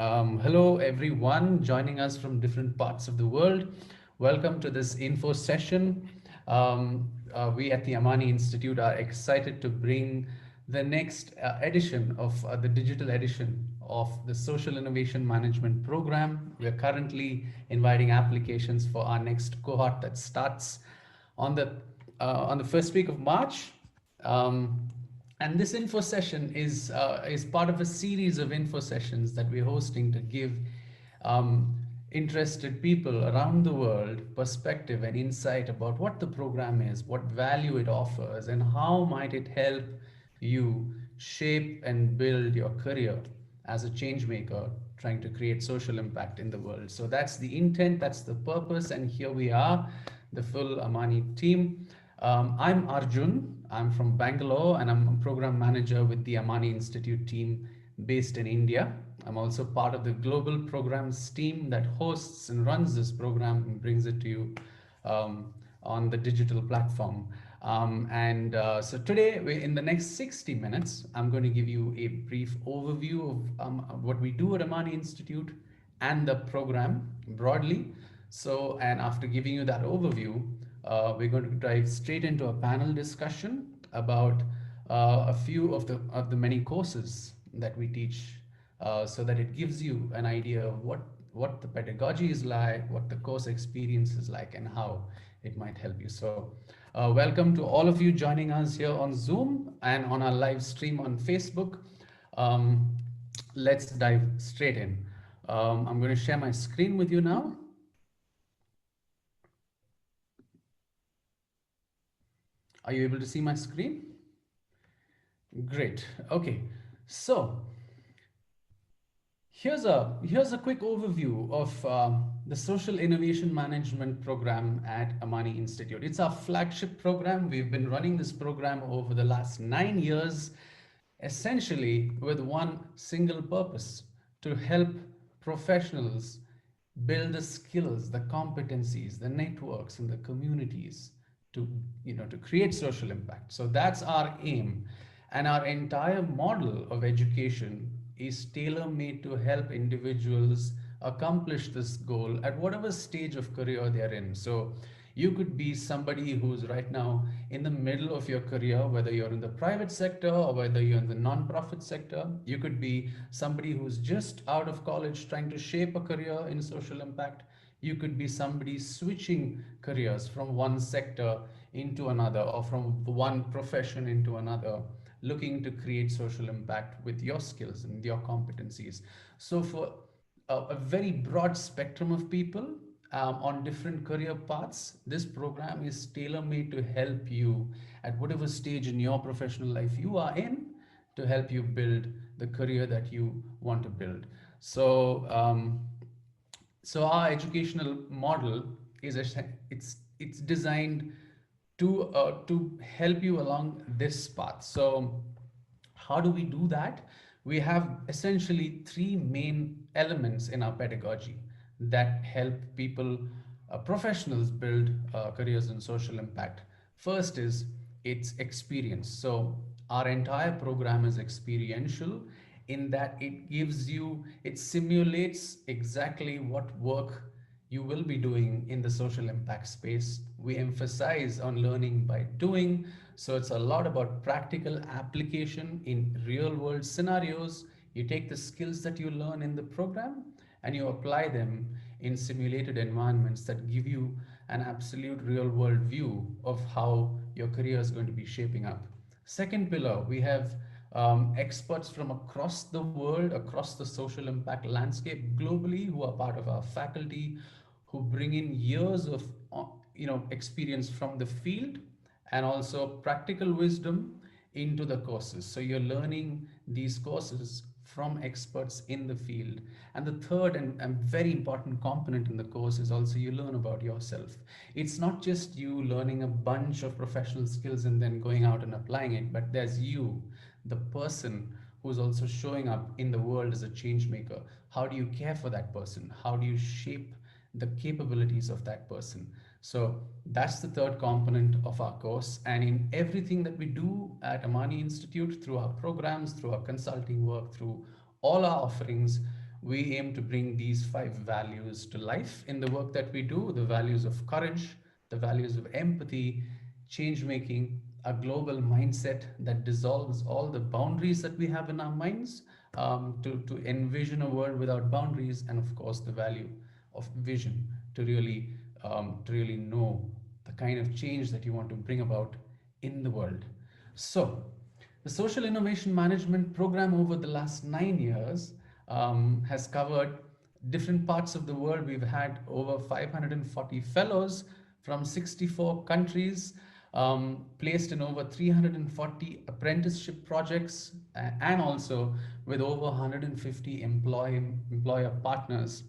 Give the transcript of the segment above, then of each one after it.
Hello, everyone joining us from different parts of the world. Welcome to this info session. We at the Amani Institute are excited to bring the next edition of the digital edition of the Social Innovation Management Program. We are currently inviting applications for our next cohort that starts on the first week of March. Um, and this info session is part of a series of info sessions that we're hosting to give um, interested people around the world perspective and insight about what the program is, what value it offers, and how might it help you shape and build your career as a change maker trying to create social impact in the world. So that's the intent, that's the purpose, and here we are, the full Amani team. I'm Arjun. I'm from Bangalore and I'm a program manager with the Amani Institute team based in India. I'm also part of the global programs team that hosts and runs this program and brings it to you um, on the digital platform. So today, in the next 60 minutes, I'm going to give you a brief overview of what we do at Amani Institute and the program broadly. So, and after giving you that overview, we're going to dive straight into a panel discussion about a few of the many courses that we teach, so that it gives you an idea of what the pedagogy is like, what the course experience is like, and how it might help you. So, welcome to all of you joining us here on Zoom and on our live stream on Facebook. Um, let's dive straight in. I'm going to share my screen with you now. Are you able to see my screen? Great. Okay. So here's a quick overview of the Social Innovation Management Program at Amani Institute. It's our flagship program. We've been running this program over the last 9 years, essentially with one single purpose: to help professionals build the skills, the competencies, the networks, and the communities to to create social impact. So that's our aim, and our entire model of education is tailor made to help individuals accomplish this goal at whatever stage of career they're in. So you could be somebody who's right now in the middle of your career, whether you're in the private sector or whether you're in the non-profit sector. You could be somebody who's just out of college trying to shape a career in social impact. You could be somebody switching careers from one sector into another, or from one profession into another, looking to create social impact with your skills and your competencies. So for a very broad spectrum of people on different career paths, this program is tailor made to help you at whatever stage in your professional life you are in, to help you build the career that you want to build. So our educational model is it's designed to help you along this path. So how do we do that? We have essentially three main elements in our pedagogy that help people, professionals, build careers in social impact. First is its experience. So our entire program is experiential in that it simulates exactly what work you will be doing in the social impact space. We emphasize on learning by doing. So it's a lot about practical application in real world scenarios. You take the skills that you learn in the program and you apply them in simulated environments that give you an absolute real world view of how your career is going to be shaping up. Second pillar, we have experts from across the world, across the social impact landscape globally, who are part of our faculty, who bring in years of experience from the field and also practical wisdom into the courses. So you're learning these courses from experts in the field. And the third and very important component in the course is also you learn about yourself. It's not just you learning a bunch of professional skills and then going out and applying it, but there's you, the person who's also showing up in the world as a change maker. How do you care for that person? How do you shape the capabilities of that person? So that's the third component of our course. And in everything that we do at Amani Institute, through our programs, through our consulting work, through all our offerings, we aim to bring these five values to life in the work that we do: the values of courage, the values of empathy, change making, a global mindset that dissolves all the boundaries that we have in our minds, to envision a world without boundaries, and of course, the value of vision to really know the kind of change that you want to bring about in the world. So, the Social Innovation Management program over the last 9 years has covered different parts of the world. We've had over 540 fellows from 64 countries, placed in over 340 apprenticeship projects, and also with over 150 employer partners.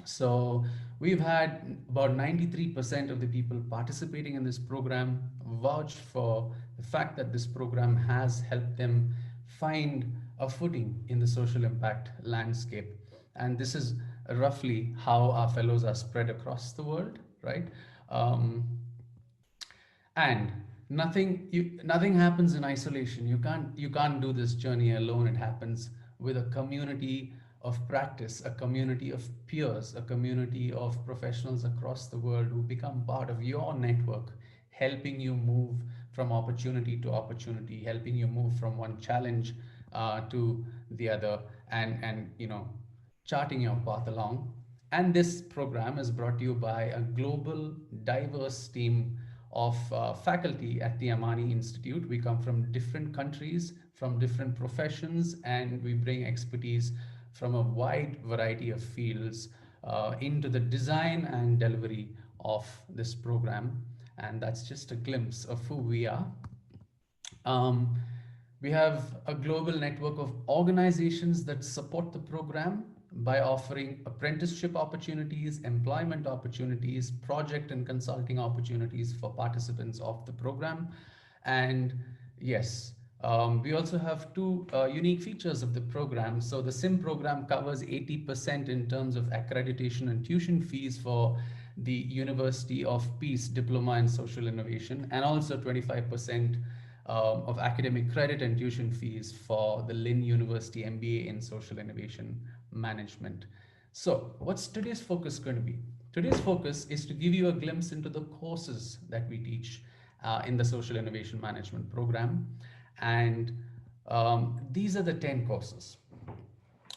So we've had about 93% of the people participating in this program vouch for the fact that this program has helped them find a footing in the social impact landscape. And this is roughly how our fellows are spread across the world, right? Um, and nothing happens in isolation. You can't do this journey alone. It happens with a community of practice, a community of peers, a community of professionals across the world who become part of your network, helping you move from opportunity to opportunity, helping you move from one challenge to the other, and charting your path along. And this program is brought to you by a global, diverse team of faculty at the Amani Institute. We come from different countries, from different professions, and we bring expertise from a wide variety of fields into the design and delivery of this program. And that's just a glimpse of who we are. Um, we have a global network of organizations that support the program by offering apprenticeship opportunities, employment opportunities, project and consulting opportunities for participants of the program. And yes, we also have two unique features of the program. So the SIM program covers 80% in terms of accreditation and tuition fees for the University of Peace Diploma in Social Innovation, and also 25% of academic credit and tuition fees for the Lynn University MBA in Social Innovation Management. So, what's today's focus going to be? Today's focus is to give you a glimpse into the courses that we teach in the Social Innovation Management program. And these are the 10 courses.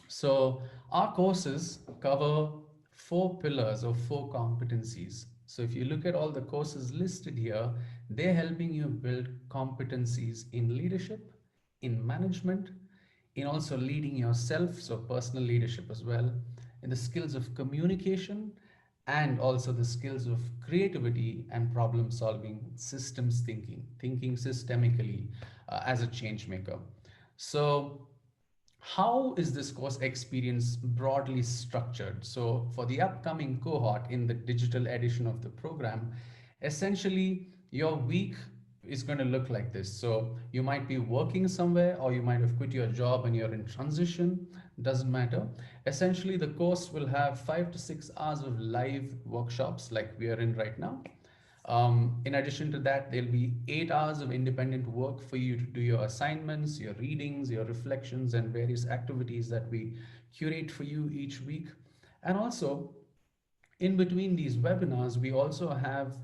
So our courses cover four pillars or four competencies. So if you look at all the courses listed here, they're helping you build competencies in leadership, in management, in also leading yourself, so personal leadership as well, in the skills of communication, and also the skills of creativity and problem solving, systems thinking, thinking systemically as a change maker. So how is this course experience broadly structured? So, for the upcoming cohort in the digital edition of the program, essentially your week is going to look like this. So, you might be working somewhere, or you might have quit your job and you're in transition, doesn't matter. Essentially, the course will have 5 to 6 hours of live workshops like we are in right now. In addition to that, there'll be 8 hours of independent work for you to do your assignments, your readings, your reflections, and various activities that we curate for you each week. And also, in between these webinars, we also have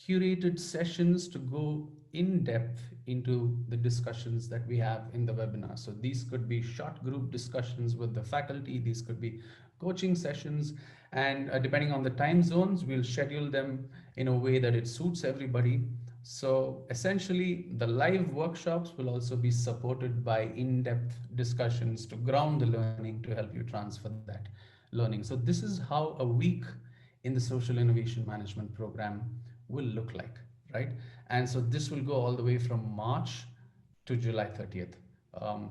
curated sessions to go in depth into the discussions that we have in the webinar. So these could be short group discussions with the faculty, these could be coaching sessions, and depending on the time zones, we'll schedule them in a way that it suits everybody. So essentially, the live workshops will also be supported by in-depth discussions to ground the learning to help you transfer that learning. So this is how a week in the social innovation management program will look like, right? And so this will go all the way from March to July 30th. Um,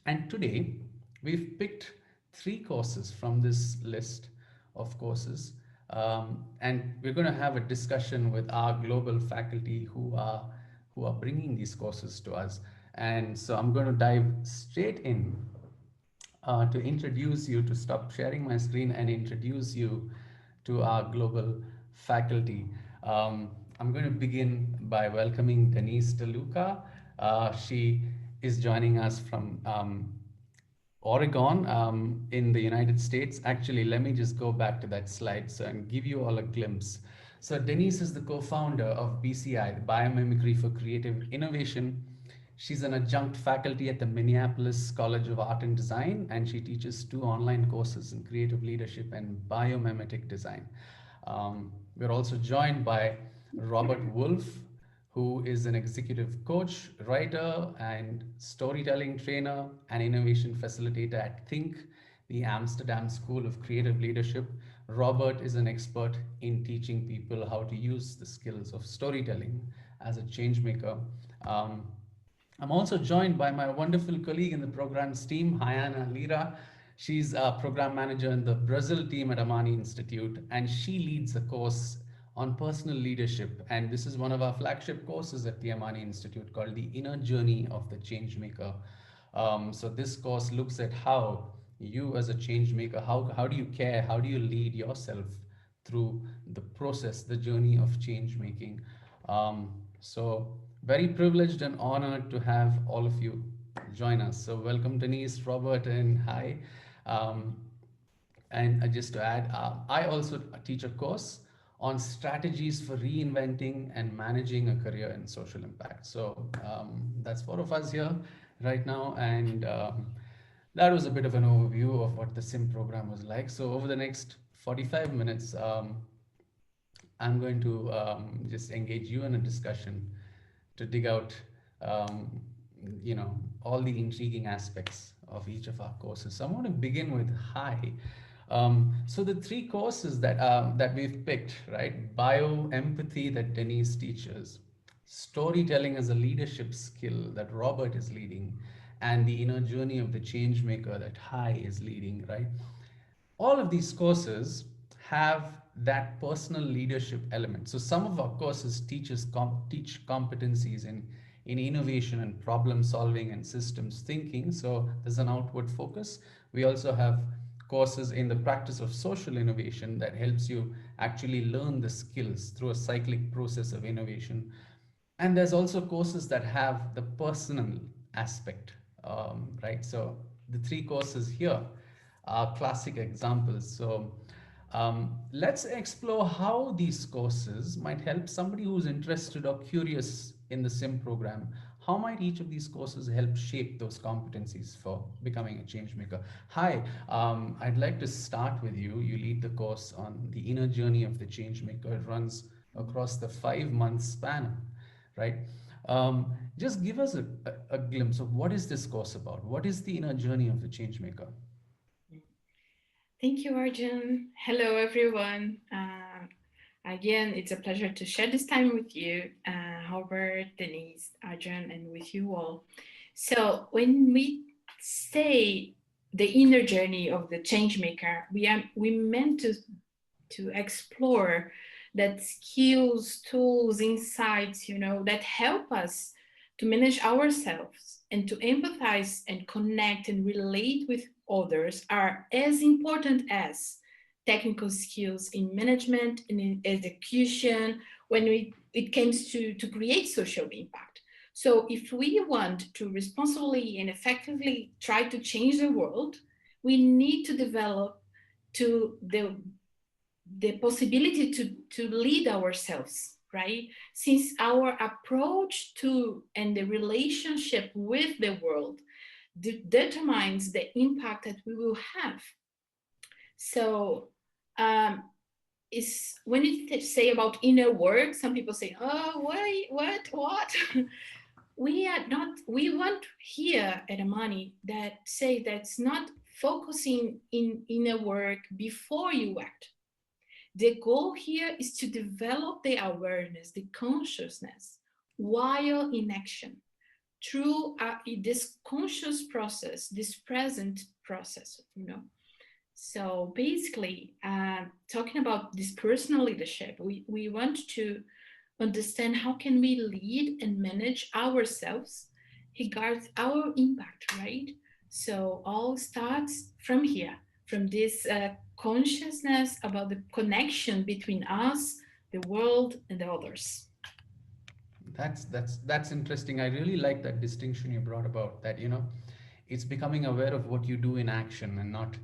and today we've picked three courses from this list of courses. And we're going to have a discussion with our global faculty who are bringing these courses to us. And so I'm going to dive straight in to introduce you, to stop sharing my screen and introduce you to our global faculty. I'm going to begin by welcoming Denise DeLuca. She is joining us from Oregon, in the United States. Actually, let me just go back to that slide so and give you all a glimpse. So Denise is the co-founder of BCI, the Biomimicry for Creative Innovation. She's an adjunct faculty at the Minneapolis College of Art and Design, and she teaches 2 online courses in creative leadership and biomimetic design. We're also joined by Robert Wolf, who is an executive coach, writer, and storytelling trainer and innovation facilitator at Think, the Amsterdam School of Creative Leadership. Robert is an expert in teaching people how to use the skills of storytelling as a change maker. Um, I'm also joined by my wonderful colleague in the programs team, Hayana Lira. She's a program manager in the Brazil team at Amani Institute, and she leads a course on personal leadership. And this is one of our flagship courses at the Amani Institute called The Inner Journey of the Changemaker. So this course looks at how you as a change maker, how do you care, how do you lead yourself through the process, the journey of change making. So very privileged and honored to have all of you join us. So welcome Denise, Robert, and hi. Um, and just to add, I also teach a course on strategies for reinventing and managing a career in social impact. So that's 4 of us here right now. And that was a bit of an overview of what the SIM program was like. So over the next 45 minutes, I'm going to just engage you in a discussion to dig out, um, all the intriguing aspects of each of our courses. So I want to begin with hi. So the 3 courses that we've picked, right? Bio empathy that Denise teaches, storytelling as a leadership skill that Robert is leading, and the inner journey of the change maker that Hi is leading, right? All of these courses have that personal leadership element. So some of our courses teach competencies in innovation and problem solving and systems thinking. So there's an outward focus. We also have courses in the practice of social innovation that helps you actually learn the skills through a cyclic process of innovation. And there's also courses that have the personal aspect, right? So the 3 courses here are classic examples. So let's explore how these courses might help somebody who's interested or curious in the SIM program. How might each of these courses help shape those competencies for becoming a change maker? Hi, I'd like to start with you. You lead the course on the inner journey of the change maker. It runs across the 5 month span, right? Just give us a glimpse of what is this course about? What is the inner journey of the change maker? Thank you, Arjun. Hello, everyone. Again, it's a pleasure to share this time with you, Howard, Denise, Arjun, and with you all. So, when we say the inner journey of the change maker, we meant to explore that skills, tools, insights, that help us to manage ourselves and to empathize and connect and relate with others are as important as technical skills in management and in execution when it comes to create social impact. So if we want to responsibly and effectively try to change the world, we need to develop to the possibility to lead ourselves, right? Since our approach to and the relationship with the world determines the impact that we will have. So um, is when it say about inner work, some people say, oh, wait, what? We want here at Amani that say that's not focusing in inner work before you act. The goal here is to develop the awareness, the consciousness while in action through this conscious process, this present process. So basically, talking about this personal leadership, we want to understand how can we lead and manage ourselves regards our impact, right? So all starts from here, from this consciousness about the connection between us, the world, and the others. That's interesting. I really like that distinction you brought about that, It's becoming aware of what you do in action and not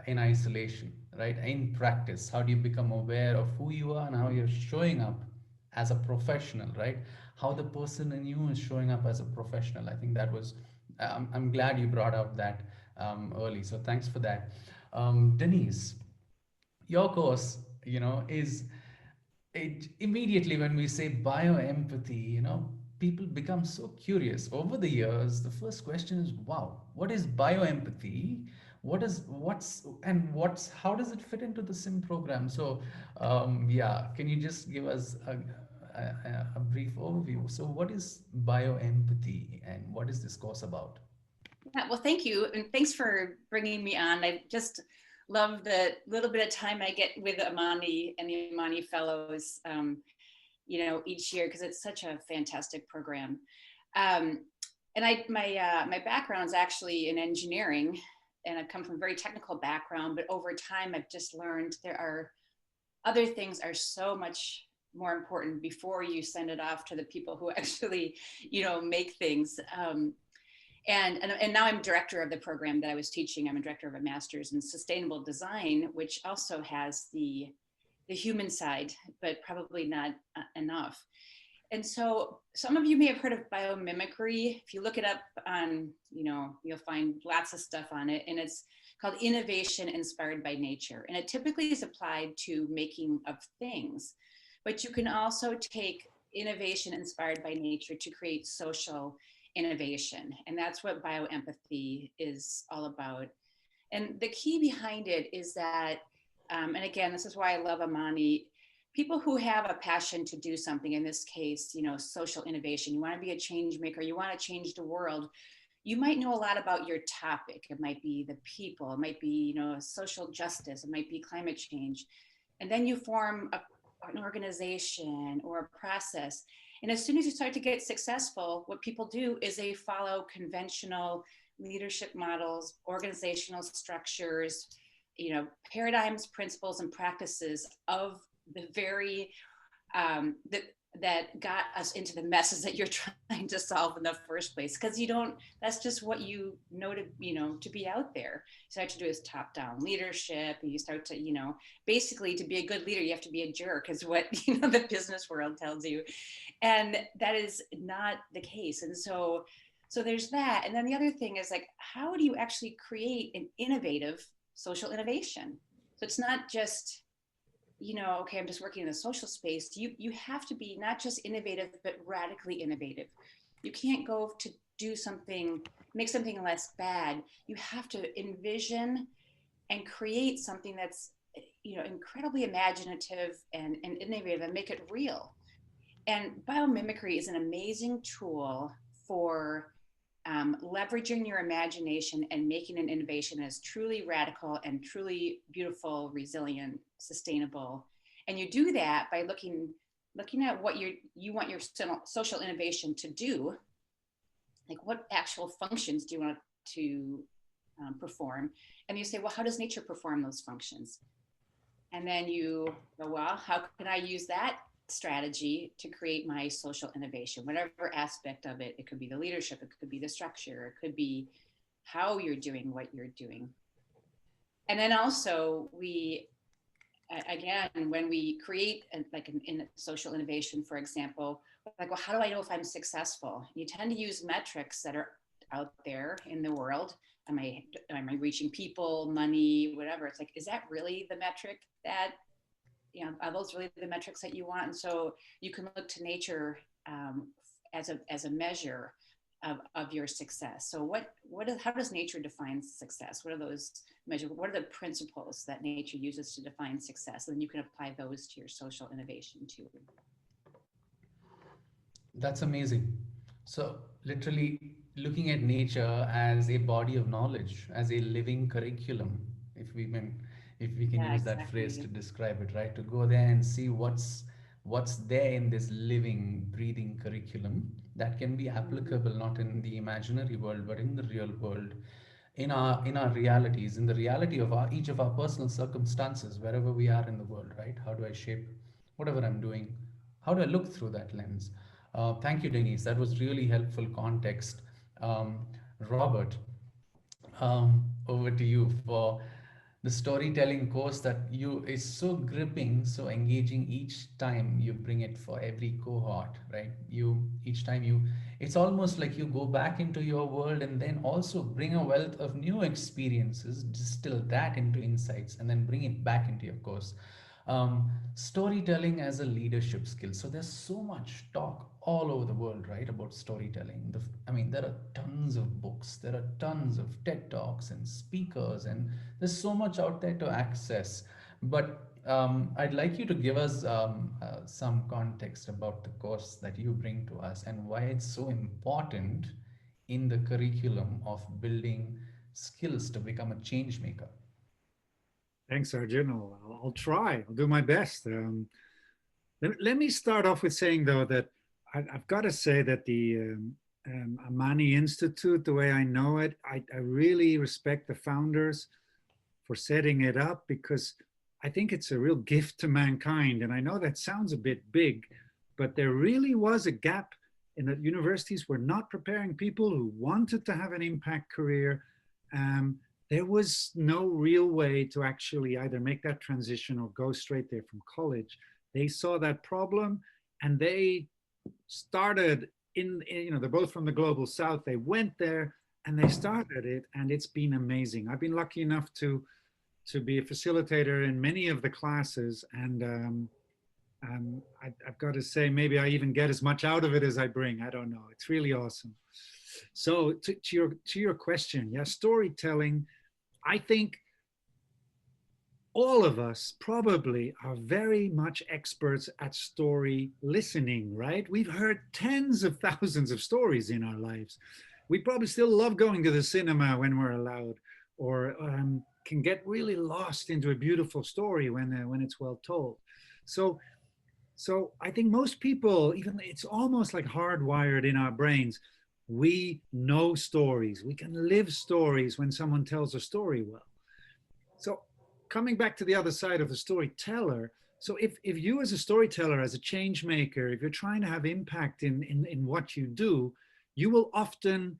in isolation, right? In practice, how do you become aware of who you are and how you're showing up as a professional, right? How the person in you is showing up as a professional. I think that was, I'm glad you brought out that early. So thanks for that. Denise, your course, is it immediately when we say bioempathy, people become so curious. Over the years, the first question is, wow, what is bioempathy? What's how does it fit into the sim program? So yeah, can you just give us a brief overview? So what is bioempathy and what is this course about? Yeah, well, thank you. And thanks for bringing me on. I just love the little bit of time I get with Amani and the Amani Fellows, each year, because it's such a fantastic program. Um, and my background is actually in engineering, and I've come from a very technical background, but over time, I've just learned there are other things are so much more important before you send it off to the people who actually, make things. And now I'm director of the program that I was teaching. I'm a director of a master's in sustainable design, which also has the human side, but probably not enough. And so some of you may have heard of biomimicry. If you look it up on, you'll find lots of stuff on it. And it's called innovation inspired by nature. And it typically is applied to making of things. But you can also take innovation inspired by nature to create social innovation. And that's what bioempathy is all about. And the key behind it is that, and again, this is why I love Amani, people who have a passion to do something, in this case, social innovation, you want to be a change maker, you want to change the world, you might know a lot about your topic. It might be the people, it might be, social justice, it might be climate change. And then you form an organization or a process. And as soon as you start to get successful, what people do is they follow conventional leadership models, organizational structures, paradigms, principles, and practices of the very that got us into the messes that you're trying to solve in the first place. Because that's just what you know to be out there. So what you do is top-down leadership, and you start to, basically to be a good leader, you have to be a jerk, is what the business world tells you. And that is not the case. And so there's that. And then the other thing is, like, how do you actually create an innovative social innovation? So it's not just, okay, I'm just working in the social space. You have to be not just innovative, but radically innovative. You can't go to do something, make something less bad. You have to envision and create something that's, incredibly imaginative and innovative, and make it real. And biomimicry is an amazing tool for leveraging your imagination and making an innovation that is truly radical and truly beautiful, resilient, sustainable. And you do that by looking at what you want your social innovation to do. Like, what actual functions do you want to perform? And you say, well, how does nature perform those functions? And then you go, well, how can I use that strategy to create my social innovation, whatever aspect of it? It could be the leadership, it could be the structure, it could be how you're doing what you're doing. And then also again, when we create in social innovation, for example, like, well, how do I know if I'm successful? You tend to use metrics that are out there in the world. Am I reaching people, money, whatever? It's like, is that really the metric that, are those really the metrics that you want? And so you can look to nature as a measure of your success. So how does nature define success? What are those measures? What are the principles that nature uses to define success? And then you can apply those to your social innovation too. That's amazing. So, literally looking at nature as a body of knowledge, as a living curriculum, if we can, if we can Yeah, use that phrase to exactly. describe it, right? To go there and see what's there in this living, breathing curriculum that can be Mhm. applicable not in the imaginary world but in the real world, in our realities, in the reality of each of our personal circumstances, wherever we are in the world, right? How do I shape whatever I'm doing? How do I look through that lens? Thank you, Denise. That was really helpful context. Robert, Over to you for the storytelling course that you is so gripping, so engaging each time you bring it for every cohort, right? You each time you, it's almost like you go back into your world and then also bring a wealth of new experiences, distill that into insights, and then bring it back into your course. Storytelling as a leadership skill. So there's so much talk all over the world, right, about storytelling. I mean, there are tons of books, there are tons of TED Talks and speakers, and there's so much out there to access. But I'd like you to give us some context about the course that you bring to us and why it's so important in the curriculum of building skills to become a change maker. Thanks, Arjun. I'll try. I'll do my best. Let me start off with saying, though, that I've got to say that the Amani Institute, the way I know it, I really respect the founders for setting it up, because I think it's a real gift to mankind. And I know that sounds a bit big, but there really was a gap in that universities were not preparing people who wanted to have an impact career. Um, there was no real way to actually either make that transition or go straight there from college. They saw that problem and they started they're both from the global south. They went there and they started it, and it's been amazing. I've been lucky enough to be a facilitator in many of the classes, and I've got to say, maybe I even get as much out of it as I bring. I don't know. It's really awesome. So to your question, yeah, storytelling. I think all of us probably are very much experts at story listening, right? We've heard tens of thousands of stories in our lives. We probably still love going to the cinema when we're allowed, or can get really lost into a beautiful story when it's well told. So, so I think most people, even it's almost like hardwired in our brains. We know stories. We can live stories when someone tells a story well. So coming back to the other side of the storyteller, so if you as a storyteller, as a change maker, if you're trying to have impact in what you do, you will often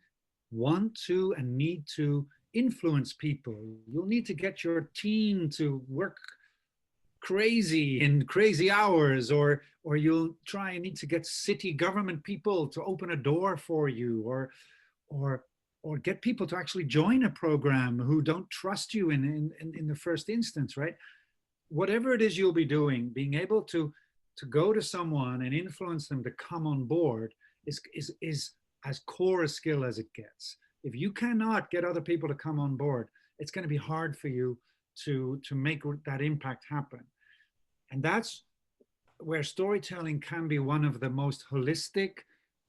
want to and need to influence people. You'll need to get your team to work crazy in crazy hours, or you'll try and need to get city government people to open a door for you, or or get people to actually join a program who don't trust you in the first instance, right? Whatever it is you'll be doing, being able to go to someone and influence them to come on board is as core a skill as it gets. If you cannot get other people to come on board, it's going to be hard for you to make that impact happen. And that's where storytelling can be one of the most holistic,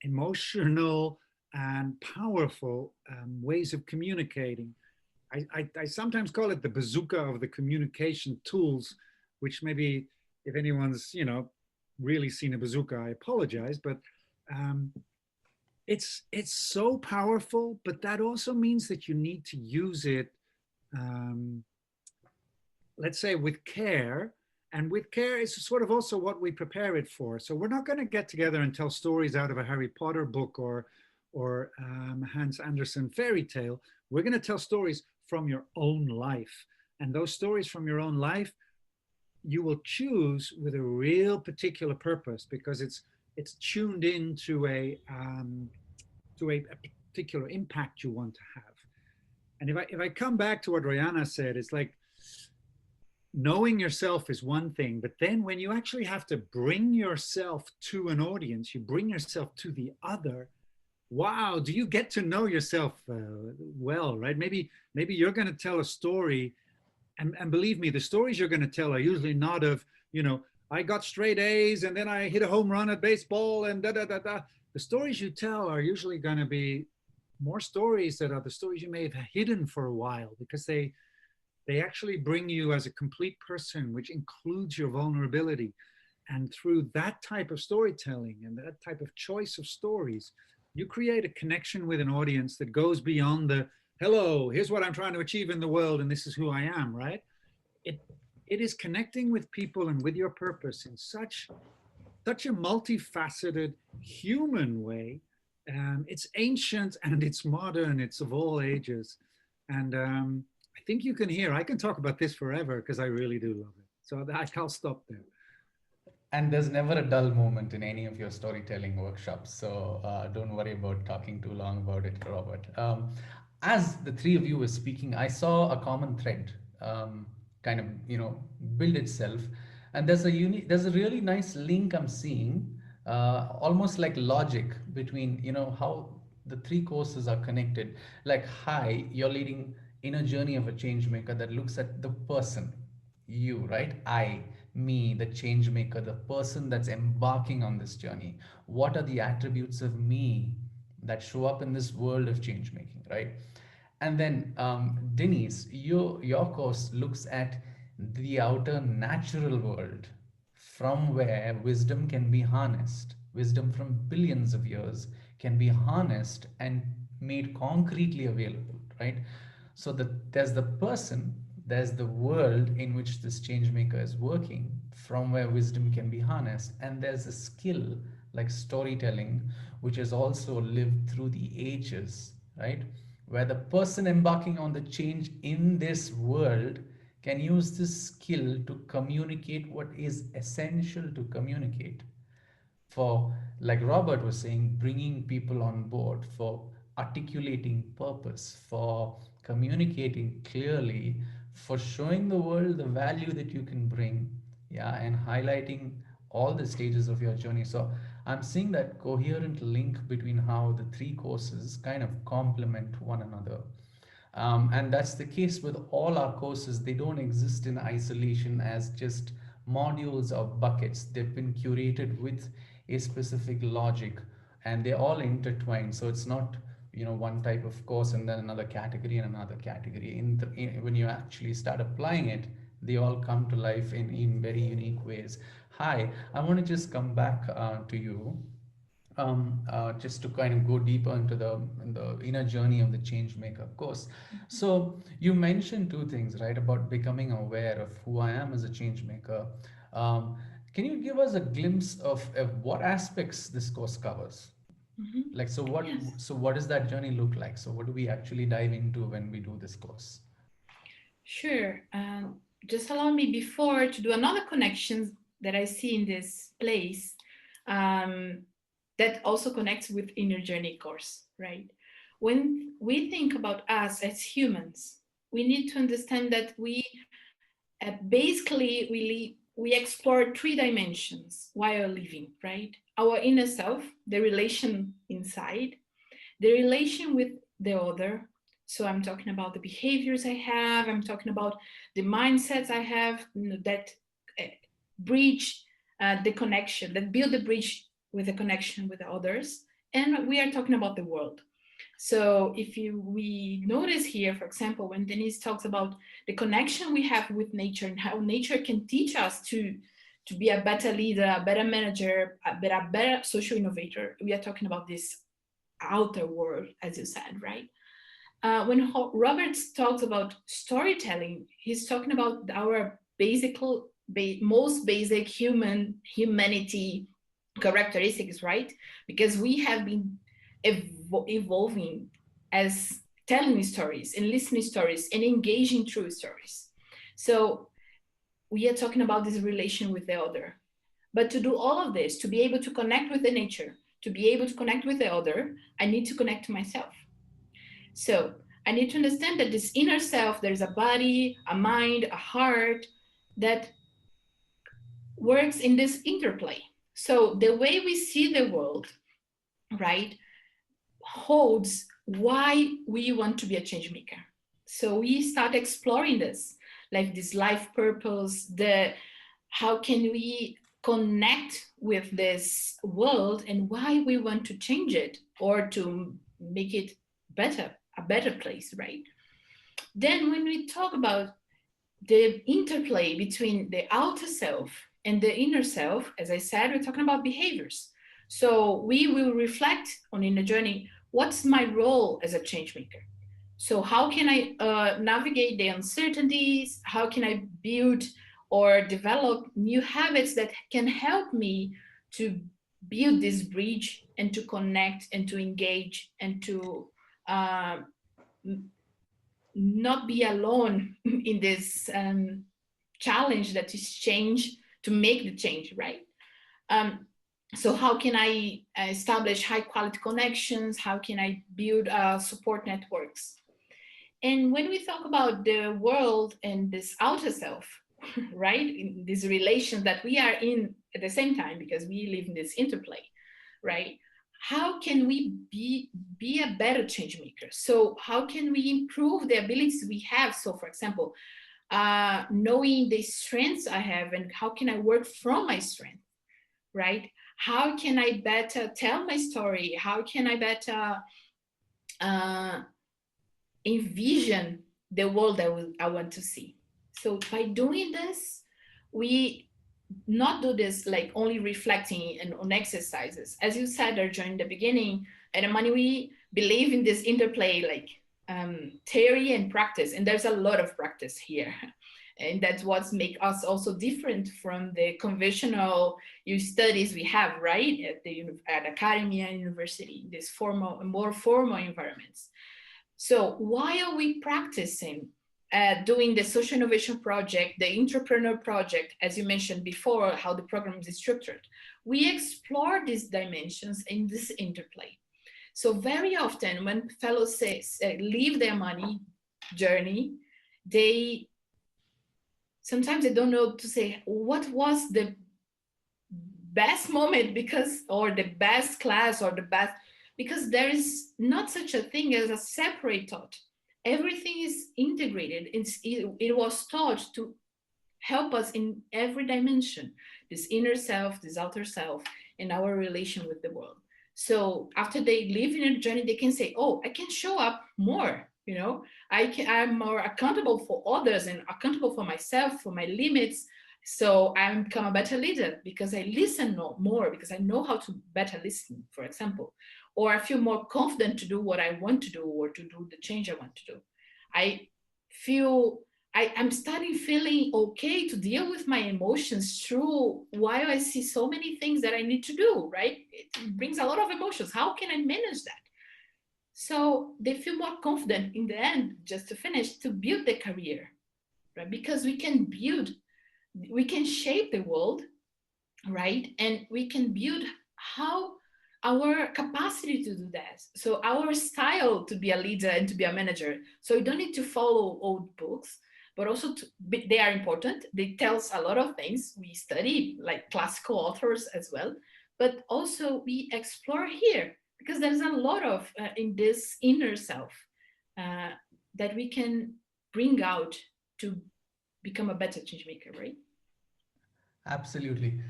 emotional, and powerful ways of communicating. I sometimes call it the bazooka of the communication tools, which maybe if anyone's really seen a bazooka, I apologize, but it's so powerful. But that also means that you need to use it, let's say, with care. And with care is sort of also what we prepare it for. So we're not going to get together and tell stories out of a Harry Potter book or Hans Andersen fairy tale. We're going to tell stories from your own life. And those stories from your own life, you will choose with a real particular purpose, because it's tuned into a particular impact you want to have. And if I come back to what Rihanna said, it's like, knowing yourself is one thing, but then when you actually have to bring yourself to an audience, you bring yourself to the other. Wow, do you get to know yourself well, right? Maybe you're going to tell a story, and believe me, the stories you're going to tell are usually not of, I got straight A's and then I hit a home run at baseball and da da da da. The stories you tell are usually going to be more stories that are the stories you may have hidden for a while, because they actually bring you as a complete person, which includes your vulnerability. And through that type of storytelling and that type of choice of stories, you create a connection with an audience that goes beyond the, hello, here's what I'm trying to achieve in the world, and this is who I am, right? It is connecting with people and with your purpose in such a multifaceted human way. It's ancient and it's modern, it's of all ages. And I think you can hear, I can talk about this forever because I really do love it. So I'll stop there. And there's never a dull moment in any of your storytelling workshops, so don't worry about talking too long about it, Robert. As the three of you were speaking, I saw a common thread kind of, build itself, and there's a really nice link I'm seeing, almost like logic between, how the three courses are connected. Like, hi, you're leading inner journey of a change maker that looks at the person, you, right? I, me, the change maker, the person that's embarking on this journey. What are the attributes of me that show up in this world of change making, right? And then, Denise, your course looks at the outer natural world from where wisdom can be harnessed. Wisdom from billions of years can be harnessed and made concretely available, right? So there's the person, there's the world in which this change maker is working, from where wisdom can be harnessed, and there's a skill like storytelling, which is also lived through the ages, right? Where the person embarking on the change in this world can use this skill to communicate what is essential to communicate, for, like Robert was saying, bringing people on board, for articulating purpose, for communicating clearly, for showing the world the value that you can bring, yeah, and highlighting all the stages of your journey. So I'm seeing that coherent link between how the three courses kind of complement one another. And that's the case with all our courses. They don't exist in isolation as just modules or buckets. They've been curated with a specific logic, and they're all intertwined. So it's not, one type of course and then another category and another category. When you actually start applying it, they all come to life in very unique ways. Hi, I want to just come back to you, just to kind of go deeper into the inner journey of the change maker course. So you mentioned two things, right, about becoming aware of who I am as a change maker. Um, can you give us a glimpse of what aspects this course covers? Mhm. Like, Yes, so what does that journey look like? So what do we actually dive into when we do this course? sure. Just allow me before to do another connection that I see in this place, um, that also connects with inner journey course, right? When we think about us as humans, we need to understand that we basically we explore three dimensions while living, right? Our inner self, the relation inside, the relation with the other. So I'm talking about the behaviors I have, I'm talking about the mindsets I have, that uh, bridge the connection, that build the bridge with the connection with others. And we are talking about the world. So if we notice here, for example, when Denise talks about the connection we have with nature and how nature can teach us to be a better leader, a better manager, a better social innovator, we are talking about this outer world, as you said, right? When Roberts talks about storytelling, he's talking about our most basic humanity characteristics, right? Because we have been evolving as telling stories and listening stories and engaging through stories. So we are talking about this relation with the other. But to do all of this, to be able to connect with the nature, to be able to connect with the other, I need to connect to myself. So I need to understand that this inner self, there's a body, a mind, a heart that works in this interplay. So the way we see the world, right, holds why we want to be a change maker. So we start exploring this, like this life purpose, the how can we connect with this world and why we want to change it or to make it better, a better place, right? Then when we talk about the interplay between the outer self and the inner self, as I said, we're talking about behaviors. So we will reflect on in the journey, what's my role as a change maker? So how can I navigate the uncertainties? How can I build or develop new habits that can help me to build this bridge and to connect and to engage and to uh, not be alone in this challenge that is change, to make the change, right? Um, so how can I establish high quality connections? How can I build support networks? And when we talk about the world and this outer self, right, in these relations that we are in at the same time, because we live in this interplay, right? How can we be a better change maker? So how can we improve the abilities we have? So for example, knowing the strengths I have and how can I work from my strength, right? How can I better tell my story? How can I better uh, envision the world I want to see? So by doing this, we not do this like only reflecting and on exercises. As you said, Arjun, in the beginning, at Amani, we believe in this interplay, like theory and practice, and there's a lot of practice here. And that's what makes us also different from the conventional studies we have, right, at academia and university, this formal, more formal environments. So while we practicing doing the social innovation project, the entrepreneur project, as you mentioned before, how the program is structured, we explore these dimensions in this interplay. So very often when fellows say, leave their money journey, they sometimes they don't know to say what was the best moment, because, or the best class, or the best, because there is not such a thing as a separate thought. Everything is integrated. It was taught to help us in every dimension, this inner self, this outer self, and our relation with the world. So after they live in a journey, they can say, oh, I can show up more, I'm more accountable for others and accountable for myself, for my limits. So I become a better leader because I listen more, because I know how to better listen, for example. Or I feel more confident to do what I want to do, or to do the change I want to do. I feel I'm starting feeling okay to deal with my emotions through while I see so many things that I need to do, right? It brings a lot of emotions. How can I manage that? So they feel more confident in the end, just to finish, to build the career, right? Because we can shape the world, right? And we can build how our capacity to do that. So our style to be a leader and to be a manager. So you don't need to follow old books, but also they are important. They tell us a lot of things. We study like classical authors as well, but also we explore here, because there's a lot of in this inner self uh, that we can bring out to become a better change maker, right? Absolutely.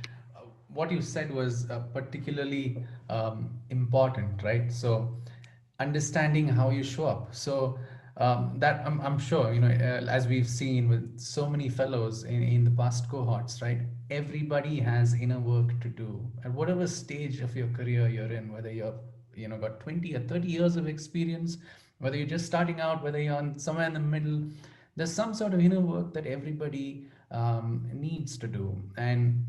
What you said was particularly important, right? So, understanding how you show up. So, that I'm sure, as we've seen with so many fellows in the past cohorts, right? Everybody has inner work to do at whatever stage of your career you're in, whether you're, got 20 or 30 years of experience, whether you're just starting out, whether you're on somewhere in the middle, there's some sort of inner work that everybody needs to do. And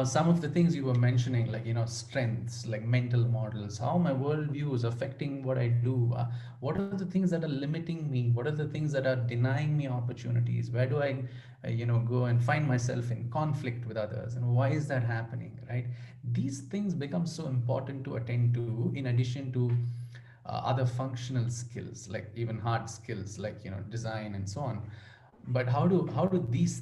some of the things you were mentioning, like strengths, like mental models, how my worldview is affecting what I do. What are the things that are limiting me? What are the things that are denying me opportunities? Where do I, go and find myself in conflict with others? And why is that happening? Right? These things become so important to attend to, in addition to other functional skills, like even hard skills, like design and so on. But how do these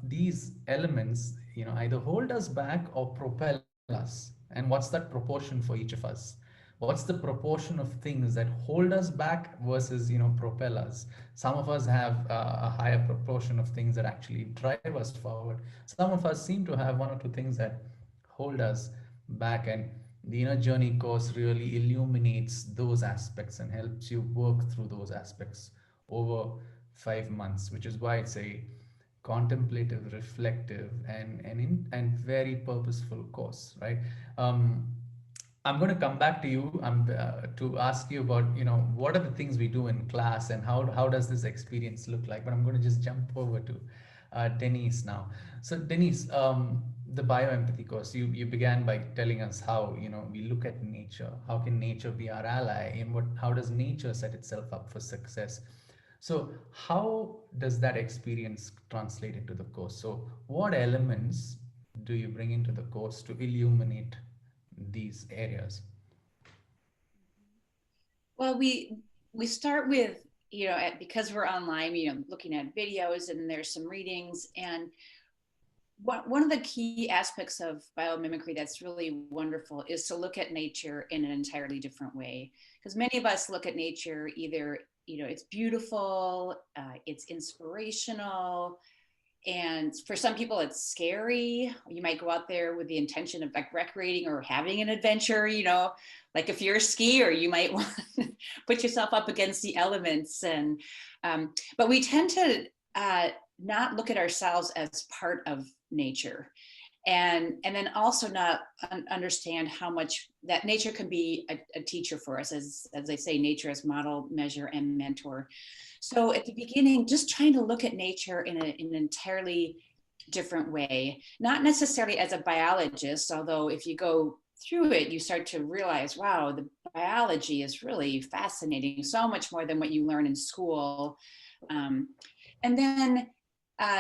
these elements either hold us back or propel us? And what's that proportion for each of us? What's the proportion of things that hold us back versus propel us? Some of us have a higher proportion of things that actually drive us forward. Some of us seem to have one or two things that hold us back. And the inner journey course really illuminates those aspects and helps you work through those aspects over 5 months, which is why it's a contemplative, reflective, and very purposeful course, right? Um, I'm going to come back to you to ask you about what are the things we do in class and how does this experience look like. But I'm going to just jump over to Denise now. So Denise, the bioempathy course, you began by telling us how we look at nature. How can nature be our ally, and how does nature set itself up for success? So how does that experience translate into the course? So what elements do you bring into the course to illuminate these areas? Well, we start with, because we're online, looking at videos, and there's some readings. And one of the key aspects of biomimicry that's really wonderful is to look at nature in an entirely different way. Because many of us look at nature either, it's beautiful, it's inspirational, and for some people it's scary. You might go out there with the intention of like recreating or having an adventure, like if you're a skier, you might want to put yourself up against the elements. And but we tend to not look at ourselves as part of nature, and then also not understand how much that nature can be a teacher for us, as I say, nature as model, measure, and mentor. So at the beginning, just trying to look at nature in an entirely different way, not necessarily as a biologist, although if you go through it, you start to realize, wow, the biology is really fascinating, so much more than what you learn in school. Um, and then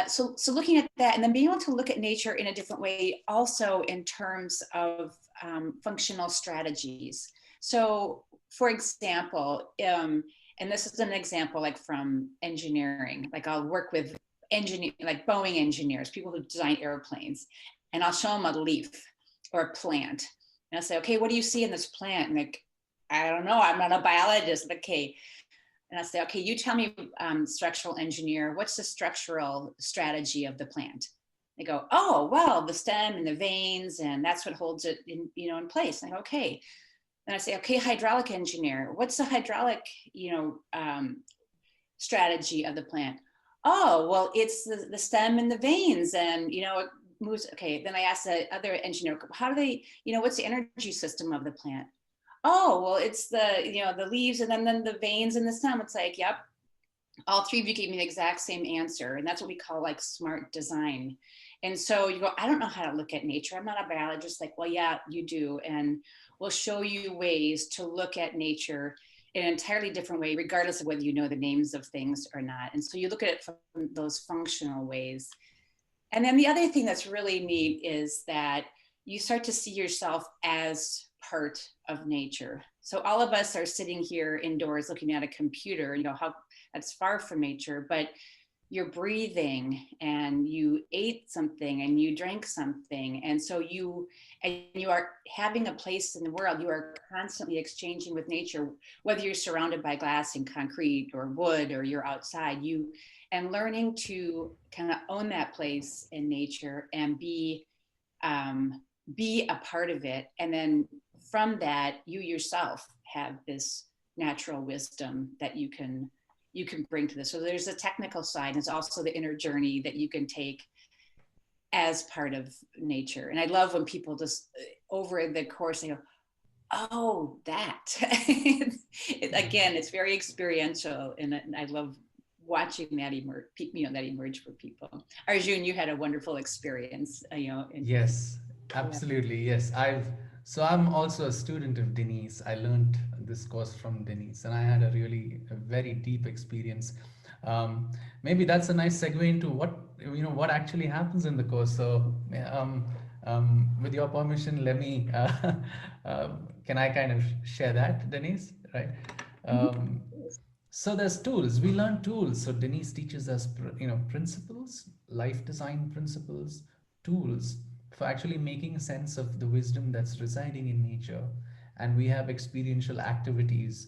so looking at that, and then being able to look at nature in a different way, also in terms of functional strategies. So, for example, and this is an example like from engineering. Like I'll work with like Boeing engineers, people who design airplanes, and I'll show them a leaf or a plant, and I'll say, okay, what do you see in this plant? And like, I don't know, I'm not a biologist, but okay. And I say, okay, you tell me, structural engineer, what's the structural strategy of the plant? They go, oh, well, the stem and the veins, and that's what holds it in place. And I go, okay. Then I say, okay, hydraulic engineer, what's the hydraulic, strategy of the plant? Oh, well, it's the stem and the veins, and it moves. Okay. Then I ask the other engineer, how do they, what's the energy system of the plant? Oh, well, it's the leaves, and then the veins and the stem. It's like, yep, all three of you gave me the exact same answer. And that's what we call like smart design. And so you go, I don't know how to look at nature. I'm not a biologist. Like, well, yeah, you do. And we'll show you ways to look at nature in an entirely different way, regardless of whether you know the names of things or not. And so you look at it from those functional ways. And then the other thing that's really neat is that you start to see yourself as part of nature. So all of us are sitting here indoors looking at a computer, how that's far from nature, but you're breathing and you ate something and you drank something. And so you are having a place in the world. You are constantly exchanging with nature, whether you're surrounded by glass and concrete or wood or you're outside, and learning to kind of own that place in nature and be a part of it. And then from that, you yourself have this natural wisdom that you can bring to this. So there's a technical side. There's also the inner journey that you can take as part of nature. And I love when people just over the course, they go, oh, that. Again, it's very experiential. And I love watching that emerge for people. Arjun, you had a wonderful experience, Yes, absolutely. Yes, I'm also a student of Denise. I learned this course from Denise, and I had a very deep experience. Um, Maybe that's a nice segue into what actually happens in the course. So, with your permission, let me can I kind of share that, Denise? Right. Um, so there's tools. We learn tools. So Denise teaches us, principles, life design principles, tools for actually making sense of the wisdom that's residing in nature. And we have experiential activities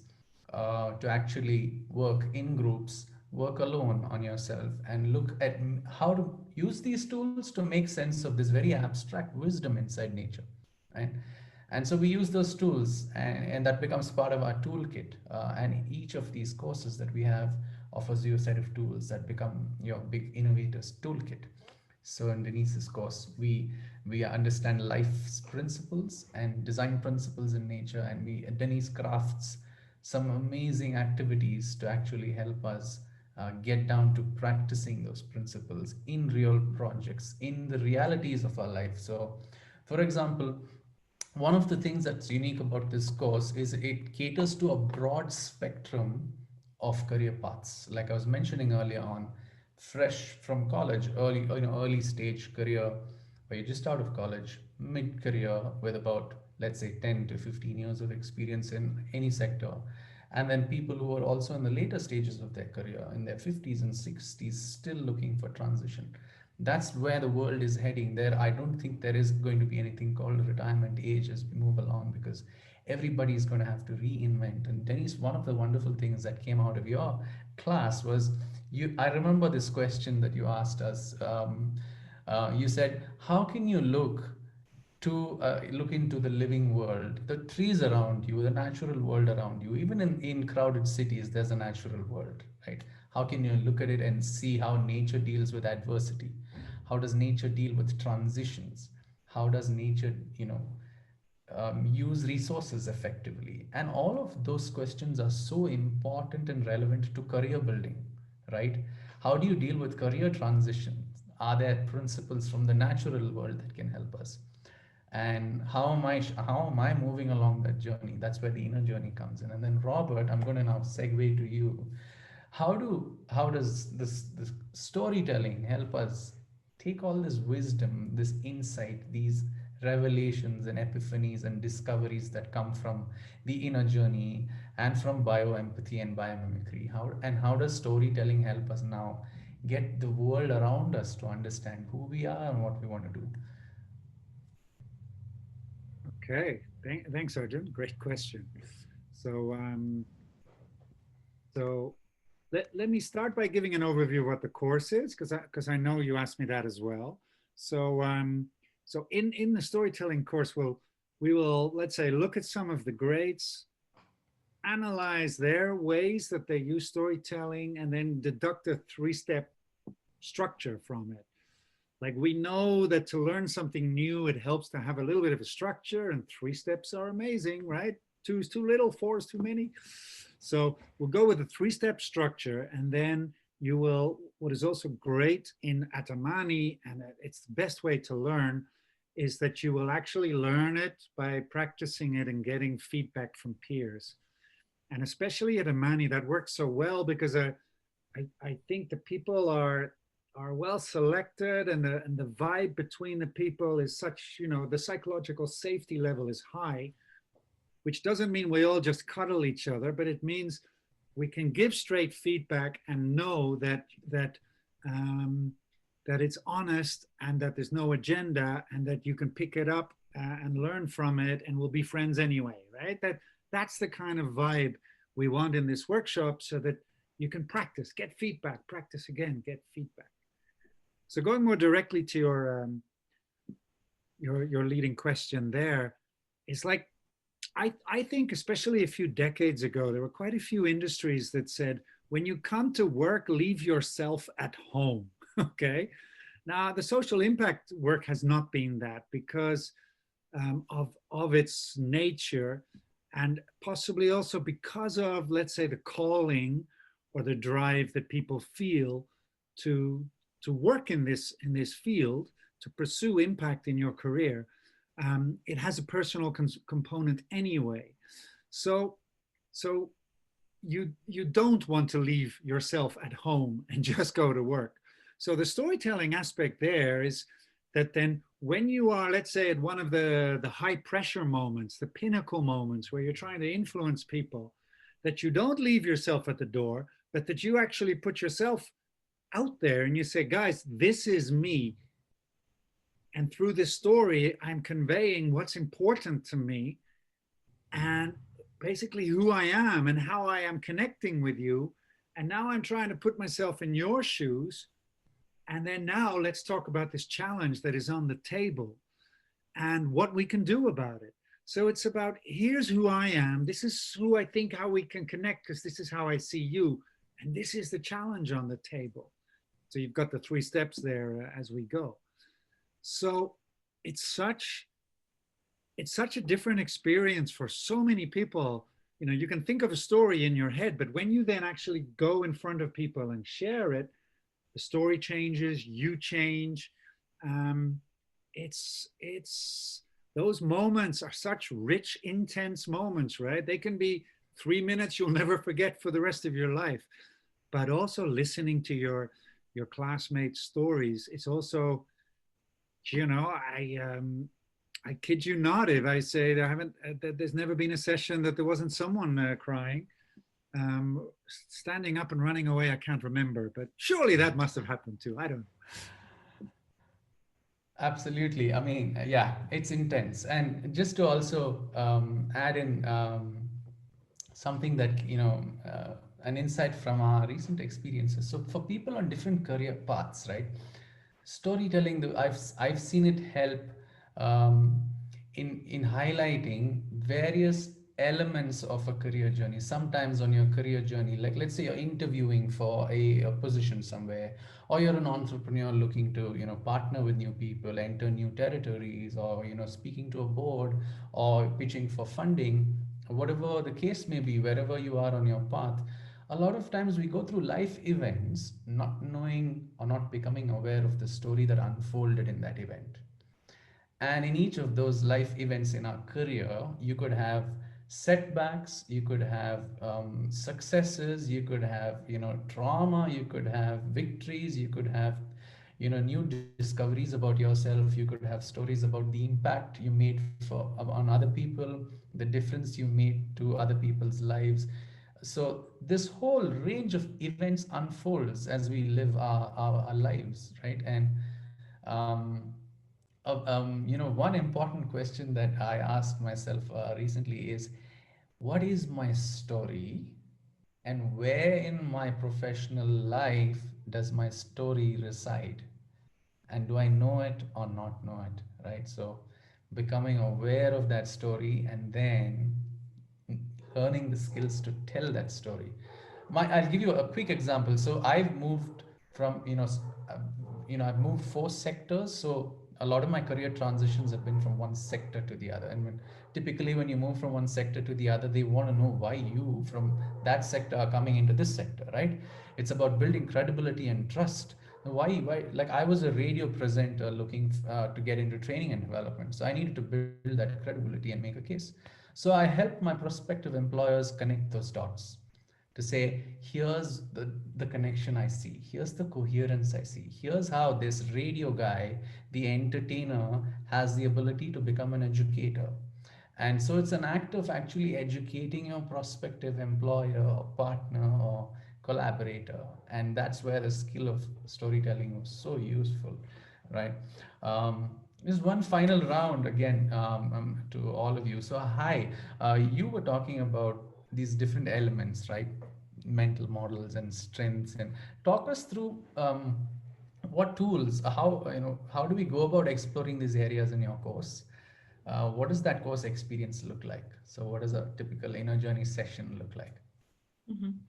to actually work in groups, work alone on yourself, and look at how to use these tools to make sense of this very abstract wisdom inside nature, right? And so we use those tools, and that becomes part of our toolkit. And each of these courses that we have offers you a set of tools that become your big innovators toolkit. So in Denise's course, we understand life's principles and design principles in nature, and Denise crafts some amazing activities to actually help us get down to practicing those principles in real projects, in the realities of our life. So, for example, one of the things that's unique about this course is it caters to a broad spectrum of career paths. Like I was mentioning earlier on, fresh from college, early stage career, where you're just out of college, mid career with about, let's say, 10 to 15 years of experience in any sector. And then people who are also in the later stages of their career, in their 50s and 60s, still looking for transition. That's where the world is heading. There, I don't think there is going to be anything called retirement age as we move along, because everybody is going to have to reinvent. And Denise, one of the wonderful things that came out of your class was, you. I remember this question that you asked us. You said, "How can you look into the living world, the trees around you, the natural world around you? Even in crowded cities, there's a natural world, right? How can you look at it and see how nature deals with adversity? How does nature deal with transitions? How does nature, use resources effectively?" And all of those questions are so important and relevant to career building, right? How do you deal with career transitions? Are there principles from the natural world that can help us? And how am I moving along that journey? That's where the inner journey comes in. And then, Robert, I'm going to now segue to you. How does this storytelling help us take all this wisdom, this insight, these revelations and epiphanies and discoveries that come from the inner journey and from bioempathy and biomimicry? How does storytelling help us now get the world around us to understand who we are and what we want to do? Okay, thanks, Arjun. Great question. So, so let me start by giving an overview of what the course is, because I know you asked me that as well. So, so in the storytelling course, we will, let's say, look at some of the greats, analyze their ways that they use storytelling, and then deduct a three-step structure from it. Like, we know that to learn something new, it helps to have a little bit of a structure, and three steps are amazing, right? Two is too little, four is too many. So we'll go with a three-step structure, and then you will, what is also great in Atamani, and it's the best way to learn, is that you will actually learn it by practicing it and getting feedback from peers. And especially at Amani, that works so well because I think the people are well selected, and the vibe between the people is such, the psychological safety level is high, which doesn't mean we all just cuddle each other, but it means we can give straight feedback and know that it's honest and that there's no agenda, and that you can pick it up and learn from it, and we'll be friends anyway, right? That's the kind of vibe we want in this workshop, so that you can practice, get feedback, practice again, get feedback. So going more directly to your leading question there, is like, I think especially a few decades ago, there were quite a few industries that said, when you come to work, leave yourself at home. Okay. Now, the social impact work has not been that, because of its nature, and possibly also because of, let's say, the calling or the drive that people feel to work in this field, to pursue impact in your career. It has a personal component anyway. So you don't want to leave yourself at home and just go to work. So the storytelling aspect there is that then when you are, let's say, at one of the high pressure moments, the pinnacle moments where you're trying to influence people, that you don't leave yourself at the door, but that you actually put yourself out there and you say, guys, this is me. And through this story, I'm conveying what's important to me, and basically who I am and how I am connecting with you. And now I'm trying to put myself in your shoes. And then now let's talk about this challenge that is on the table and what we can do about it. So it's about, here's who I am. This is who I think, how we can connect, because this is how I see you. And this is the challenge on the table. So you've got the three steps there as we go. So it's such a different experience for so many people. You can think of a story in your head, but when you then actually go in front of people and share it, the story changes, you change. It's those moments are such rich, intense moments, right? They can be 3 minutes you'll never forget for the rest of your life. But also listening to your classmates' stories. It's also, I kid you not if I say there haven't there's never been a session that there wasn't someone crying. Standing up and running away, I can't remember, but surely that must have happened too. I don't know. Absolutely. I mean, yeah, it's intense. And just to also add in something that, an insight from our recent experiences. So for people on different career paths, right? Storytelling, I've seen it help um, in highlighting various elements of a career journey. Sometimes on your career journey, like let's say you're interviewing for a position somewhere, or you're an entrepreneur looking to partner with new people, enter new territories, or speaking to a board, or pitching for funding, whatever the case may be, wherever you are on your path. A lot of times we go through life events not knowing or not becoming aware of the story that unfolded in that event. And in each of those life events in our career, you could have setbacks, you could have successes, you could have trauma, you could have victories, you could have new discoveries about yourself, you could have stories about the impact you made on other people, the difference you made to other people's lives. So this whole range of events unfolds as we live our lives, right? And one important question that I asked myself recently is, what is my story, and where in my professional life does my story reside? And do I know it or not know it, right? So becoming aware of that story, and then learning the skills to tell that story. I'll give you a quick example. So I've moved from I've moved 4 sectors. So a lot of my career transitions have been from one sector to the other. And typically when you move from one sector to the other, they want to know why you from that sector are coming into this sector, right? It's about building credibility and trust. Why? Like, I was a radio presenter looking to get into training and development, so I needed to build that credibility and make a case. So I help my prospective employers connect those dots to say, here's the connection I see, here's the coherence I see, here's how this radio guy, the entertainer, has the ability to become an educator. And so it's an act of actually educating your prospective employer or partner or collaborator. And that's where the skill of storytelling was so useful, right? There's one final round again, to all of you. So, hi, you were talking about these different elements, right? Mental models and strengths, and talk us through what tools, how do we go about exploring these areas in your course? What does that course experience look like? So, what does a typical inner journey session look like? Mhm.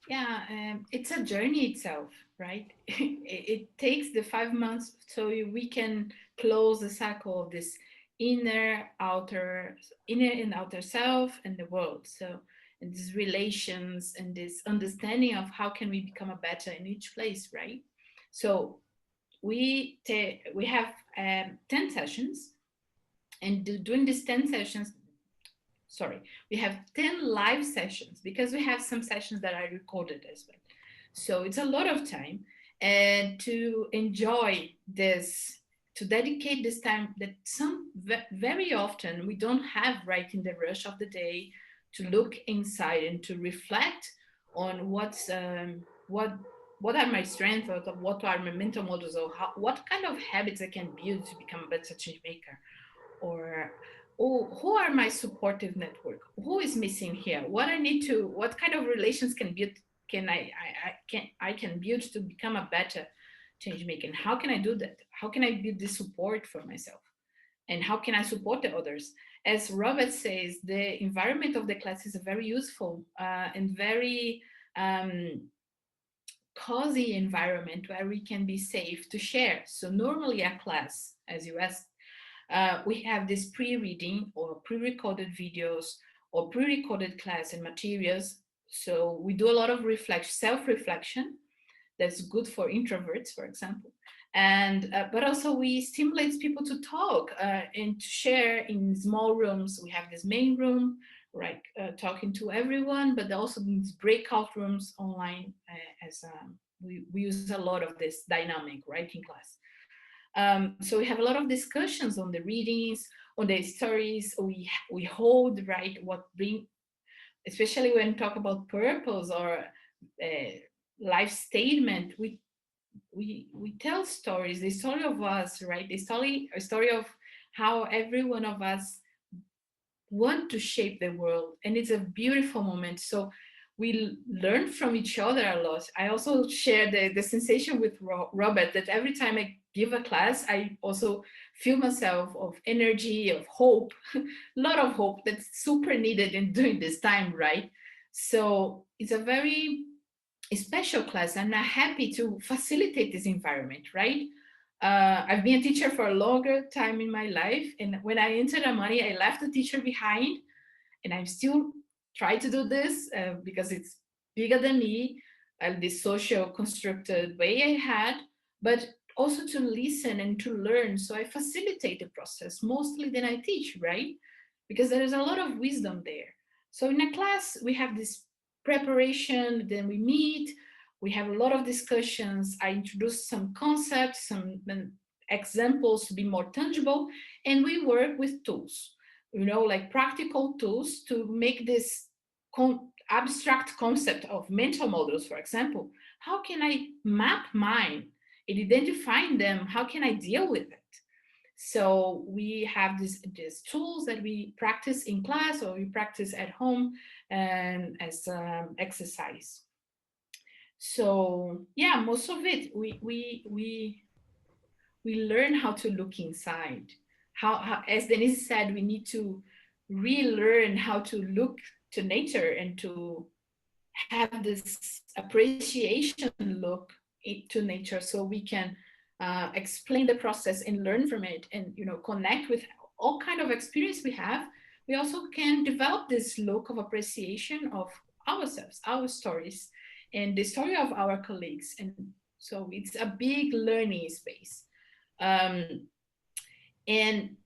Yeah, it's a journey itself, right? It takes the 5 months so we can close the cycle of this inner, outer, inner and outer self and the world. So, and these relations and this understanding of how can we become a better in each place, right? So we have 10 sessions, and during these 10 sessions, sorry, we have 10 live sessions because we have some sessions that are recorded as well. So it's a lot of time, and to enjoy this, to dedicate this time that very often we don't have right in the rush of the day, to look inside and to reflect on what are my strengths, or what are my mental models, or what kind of habits I can build to become a better change maker, or who are my supportive network, who is missing here, what kind of relations I can build to become a better change maker, and how can I do that, how can I build this support for myself, and how can I support the others. As Robert says, the environment of the class is a very useful and very cozy environment where we can be safe to share. So normally a class, as you asked, we have this pre-reading or pre-recorded videos or pre-recorded class and materials. So we do a lot of self-reflection. That's good for introverts, for example. And but also we stimulate people to talk and to share in small rooms. We have this main room like talking to everyone, but also these breakout rooms online, as we use a lot of this dynamic, right, in class. So we have a lot of discussions on the readings, on the stories. We hold, right, what bring, especially when talk about purpose or life statement. We tell stories, the story of us, right? The story, a story of how every one of us want to shape the world, and it's a beautiful moment. So we learn from each other a lot. I also share the sensation with Robert that every time I give a class, I also feel myself of energy, of hope, a lot of hope that's super needed in during this time, right? So it's a very special class, and I'm happy to facilitate this environment, right? I've been a teacher for a longer time in my life, and when I entered Amani, I left the teacher behind, and I'm still trying to do this because it's bigger than me, this social constructed way I had, but also to listen and to learn. So I facilitate the process mostly than I teach, right? Because there is a lot of wisdom there. So in a class, we have this preparation, then we meet, we have a lot of discussions. I introduce some concepts, some examples to be more tangible, and we work with tools, like practical tools to make this abstract concept of mental models, for example. How can I map mine and identifying them? How can I deal with it? So we have these tools that we practice in class or we practice at home and as exercise. So yeah, most of it we learn how to look inside. How, as Denise said, we need to relearn how to look to nature and to have this appreciation look to nature, so we can explain the process and learn from it, and connect with all kind of experience we have. We also can develop this look of appreciation of ourselves, our stories, and the story of our colleagues. And so it's a big learning space. And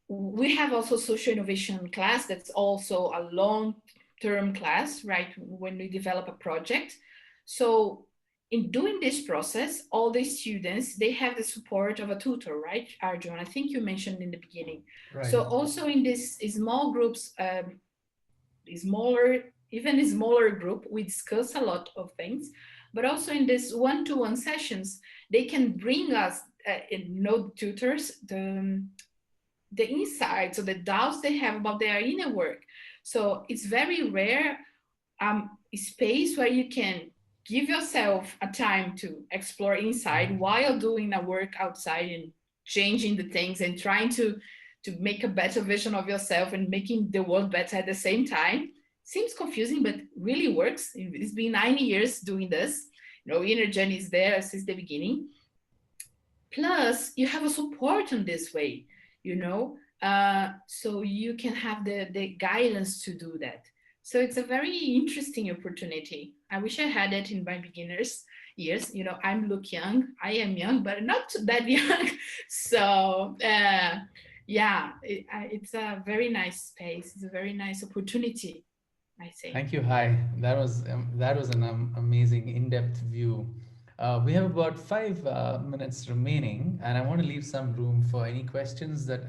we have also social innovation class that's also a long-term class, right, when we develop a project. So in doing this process, all the students, they have the support of a tutor, right, Arjun? I think you mentioned in the beginning. Right. So also in this small groups, even a smaller group, we discuss a lot of things, but also in this one-to-one sessions, they can bring us, tutors, the insights or the doubts they have about their inner work. So it's very rare space where you can give yourself a time to explore inside while doing a work outside and changing the things and trying to make a better version of yourself and making the world better at the same time. Seems confusing, but really works. It's been 9 years doing this. Inner journey is there since the beginning. Plus, you have a support in this way, so you can have the guidance to do that. So it's a very interesting opportunity. I wish I had it in my beginners years. I'm look young. I am young, but not that young. So it's a very nice space. It's a very nice opportunity, I say. Thank you. Hi. That was an amazing in-depth view. We have about 5 minutes remaining, and I want to leave some room for any questions that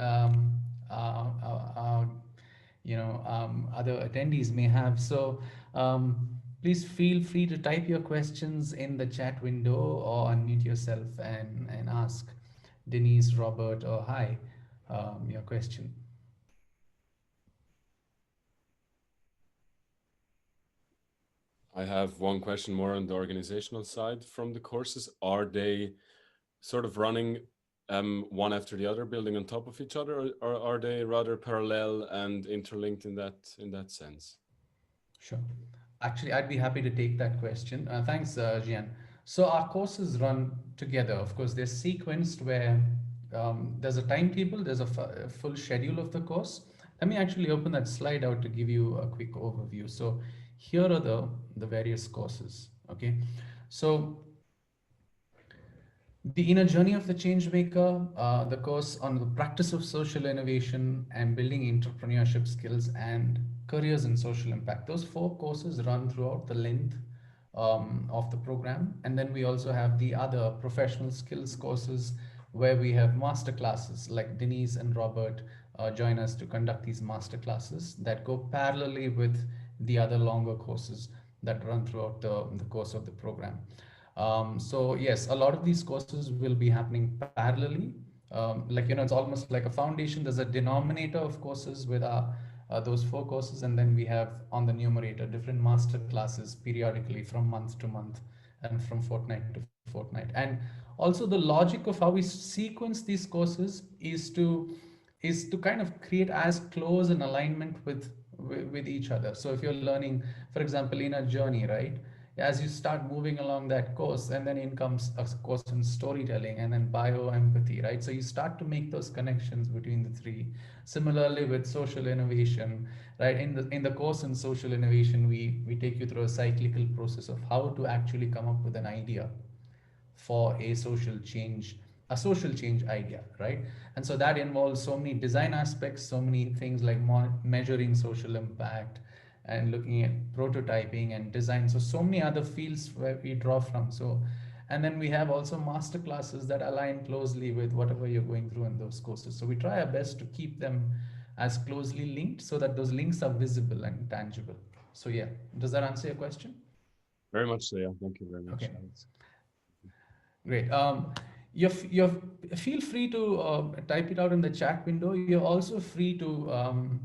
other attendees may have. So please feel free to type your questions in the chat window or unmute yourself and ask Denise, Robert, or Hi your question. I have one question more on the organizational side from the courses. Are they sort of running one after the other, building on top of each other, or are they rather parallel and interlinked in that sense? Sure. Actually, I'd be happy to take that question. Thanks, Jian. So our courses run together. Of course, they're sequenced where there's a timetable, there's a full schedule of the course. Let me actually open that slide out to give you a quick overview. So here are the various courses. Okay. So the Inner Journey of the Changemaker, the course on the practice of social innovation and building entrepreneurship skills and careers in social impact. Those four courses run throughout the length of the program. And then we also have the other professional skills courses where we have master classes like Denise and Robert join us to conduct these master classes that go parallelly with the other longer courses that run throughout the course of the program. So yes, a lot of these courses will be happening parallelly. Like, it's almost like a foundation. There's a denominator of courses with those four courses, and then we have on the numerator different master classes periodically from month to month and from fortnight to fortnight. And also the logic of how we sequence these courses is to kind of create as close an alignment with each other. So if you're learning, for example, in a journey, right, as you start moving along that course, and then in comes a course in storytelling and then bio empathy, right? So you start to make those connections between the three. Similarly with social innovation, right, in the course in social innovation, we take you through a cyclical process of how to actually come up with an idea for a social change idea, right? And so that involves so many design aspects, so many things like measuring social impact and looking at prototyping and design. So many other fields where we draw from. So, and then we have also master classes that align closely with whatever you're going through in those courses. So we try our best to keep them as closely linked so that those links are visible and tangible. So yeah, does that answer your question? Very much so, yeah. Thank you very much. Okay. Great. You're feel free to type it out in the chat window. You're also free to,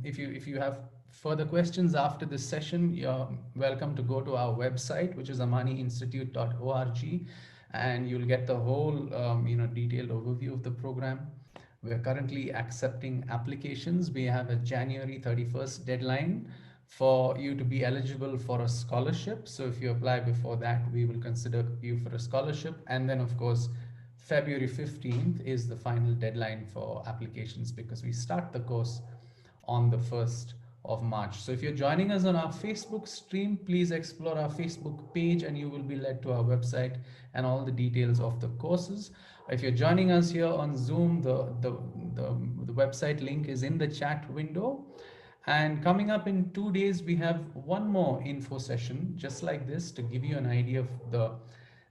if you have further questions after this session, you're welcome to go to our website, which is amaniinstitute.org, and you'll get the whole detailed overview of the program. We're currently accepting applications. We have a January 31st deadline for you to be eligible for a scholarship. So if you apply before that, we will consider you for a scholarship. And then, of course, February 15th is the final deadline for applications because we start the course on the 1st of March. So if you're joining us on our Facebook stream, please explore our Facebook page and you will be led to our website and all the details of the courses. If you're joining us here on Zoom, the website link is in the chat window. And coming up in 2 days, we have one more info session just like this to give you an idea of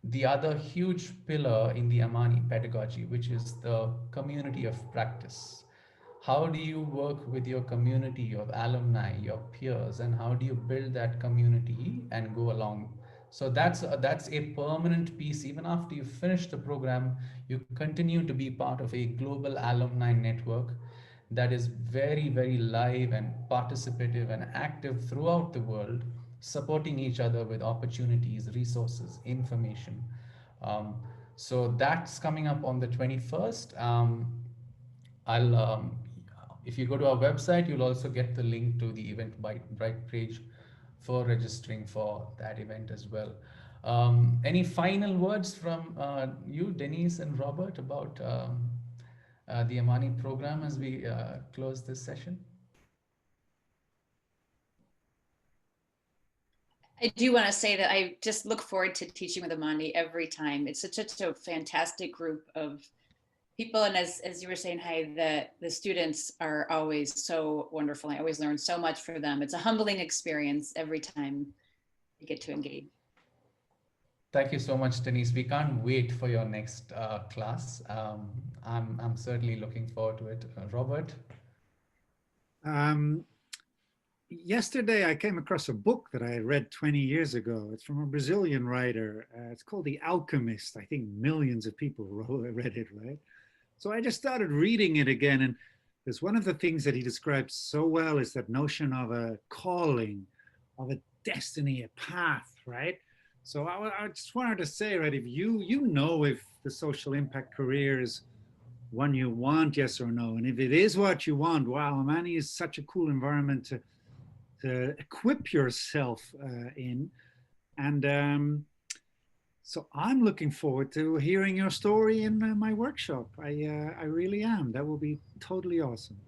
the other huge pillar in the Amani pedagogy, which is the community of practice. How do you work with your community of alumni, your peers, and how do you build that community and go along? So that's a permanent piece. Even after you finish the program, you continue to be part of a global alumni network that is very, very live and participative and active throughout the world, supporting each other with opportunities, resources, information. Um, so that's coming up on the 21st. I'll If you go to our website, you'll also get the link to the Eventbrite page for registering for that event as well. Any final words from you, Denise and Robert, about the Amani program as we close this session? I do want to say that I just look forward to teaching with Amani every time. It's such a fantastic group of people. And as you were saying, hi, the students are always so wonderful. I always learn so much from them. It's a humbling experience every time you get to engage. Thank you so much, Denise. We can't wait for your next class. I'm certainly looking forward to it. Robert? Yesterday, I came across a book that I read 20 years ago. It's from a Brazilian writer. It's called The Alchemist. I think millions of people read it, right? So I just started reading it again. And there's one of the things that he describes so well is that notion of a calling, of a destiny, a path, right? So I just wanted to say, right, if you know if the social impact career is one you want, yes or no. And if it is what you want, wow, Amani is such a cool environment to equip yourself in. And so I'm looking forward to hearing your story in my workshop. I really am. That will be totally awesome.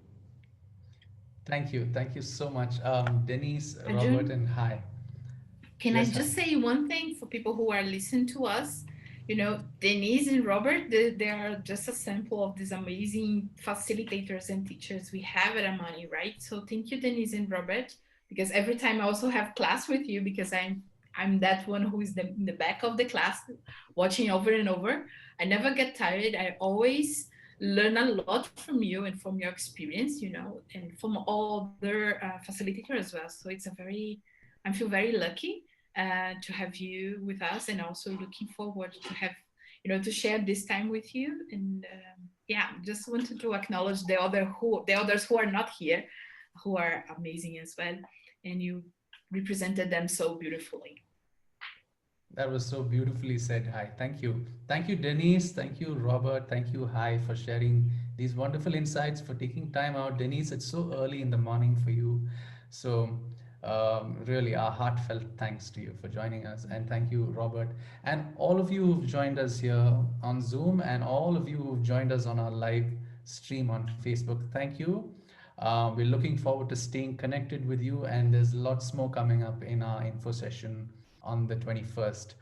Thank you. Thank you so much. Denise, Arjun? Robert, and hi. Can Yes, I just hi. say one thing for people who are listening to us? You know, Denise and Robert, they are just a sample of these amazing facilitators and teachers we have at Amani, right? So thank you, Denise and Robert, because every time I also have class with you, because I'm that one who is in the back of the class watching over and over. I never get tired. I always learn a lot from you and from your experience, you know, and from all other facilitators as well. So it's a very, I feel very lucky to have you with us, and also looking forward to have, you know, to share this time with you. And yeah, just wanted to acknowledge the others who are not here, who are amazing as well, and you represented them so beautifully. That was so beautifully said. Hi, thank you. Thank you, Denise. Thank you, Robert. Thank you, Hi, for sharing these wonderful insights, for taking time out. Denise, it's so early in the morning for you. So, really, our heartfelt thanks to you for joining us. And thank you, Robert. And all of you who've joined us here on Zoom, and all of you who've joined us on our live stream on Facebook, thank you. We're looking forward to staying connected with you, and there's lots more coming up in our info session on the 21st.